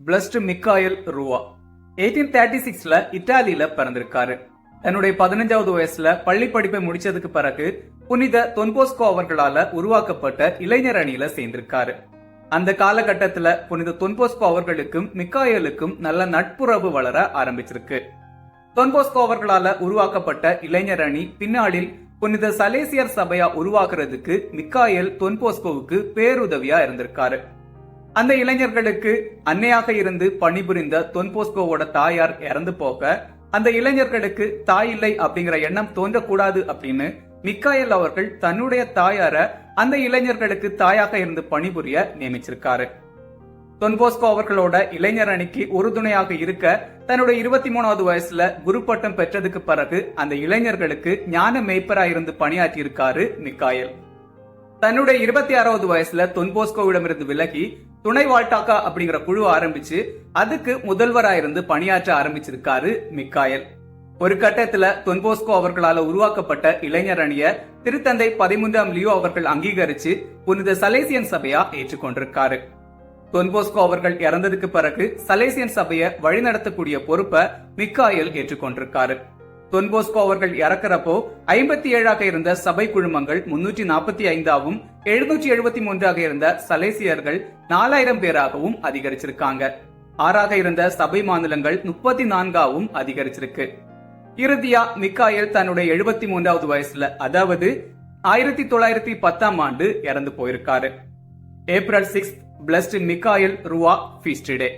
Blessed மிக்காயல் ரூவா 1836ல இத்தாலியில பிறந்திருக்காரு. தன்னுடைய 15வது வயசுல பள்ளி படிப்பை முடிச்சதுக்கு பிறகு புனித தொன்போஸ்கோ அவர்களால உருவாக்கப்பட்ட இளைஞர் அணியில சேர்ந்திருக்காரு. அந்த காலகட்டத்துல புனித தொன்போஸ்கோ அவர்களுக்கும் மிக்காயலுக்கும் நல்ல நட்புறவு வளர ஆரம்பிச்சிருக்கு. தொன்போஸ்கோ அவர்களால உருவாக்கப்பட்ட இளைஞர் அணி பின்னாளில் புனித சலேசியர் சபையா உருவாக்குறதுக்கு மிக்காயல் தொன்போஸ்கோவுக்கு பேருதவியா இருந்திருக்காரு. அந்த இளைஞர்களுக்கு அன்னையாக இருந்து பணிபுரிந்த தொன்போஸ்கோவோட தாயார் இறந்து போக அந்த இளைஞர்களுக்கு தாய் இல்லை அப்படிங்கிற எண்ணம் தோன்றக்கூடாது அப்படின்னு மிக்காயல் அவர்கள் தன்னுடைய தாயார அந்த இளைஞர்களுக்கு தாயாக இருந்து பணிபுரிய நியமிச்சிருக்காரு. தொன்போஸ்கோ அவர்களோட இளைஞர் அணிக்கு உறுதுணையாக இருக்க தன்னுடைய 23வது வயசுல குரு பட்டம் பெற்றதுக்கு பிறகு அந்த இளைஞர்களுக்கு ஞான மேய்ப்பரா இருந்து பணியாற்றி இருக்காரு மிக்காயல். தன்னுடைய 26வது வயசுல தொன்போஸ்கோவிடமிருந்து விலகி துணை வால்டாக்கா அப்படிங்கிற குழு ஆரம்பிச்சு அதுக்கு முதல்வரா இருந்து பணியாற்ற ஆரம்பிச்சிருக்காரு மிக்காயல். ஒரு கட்டத்துல தொன்போஸ்கோ அவர்களால உருவாக்கப்பட்ட இளைஞர் அணிய திருத்தந்தை 13ஆம் லியோ அவர்கள் அங்கீகரிச்சு புனித சலேசியன் சபையா ஏற்றுக்கொண்டிருக்காரு. தொன்போஸ்கோ அவர்கள் இறந்ததுக்கு பிறகு சலேசியன் சபையை வழிநடத்தக்கூடிய பொறுப்பை மிக்காயல் ஏற்றுக்கொண்டிருக்காரு. தொன்போஸ்கோ அவர்கள் இறக்கிறப்போ 57ஆக இருந்த சபை குழுமங்கள் 345ஆகவும் 773ஆக இருந்த சலேசியர்கள் 4000 பேராகவும் அதிகரிச்சிருக்காங்க. 6ஆக இருந்த சபை மாநிலங்கள் 34ஆகவும் அதிகரிச்சிருக்கு. இறுதியா மிக்காயல் தன்னுடைய 73வது வயசுல அதாவது 1910ஆம் ஆண்டு இறந்து போயிருக்காரு. ஏப்ரல் 6 பிளஸ்ட் மிக்காயல் ரூவா ஃபீஸ்ட் டே.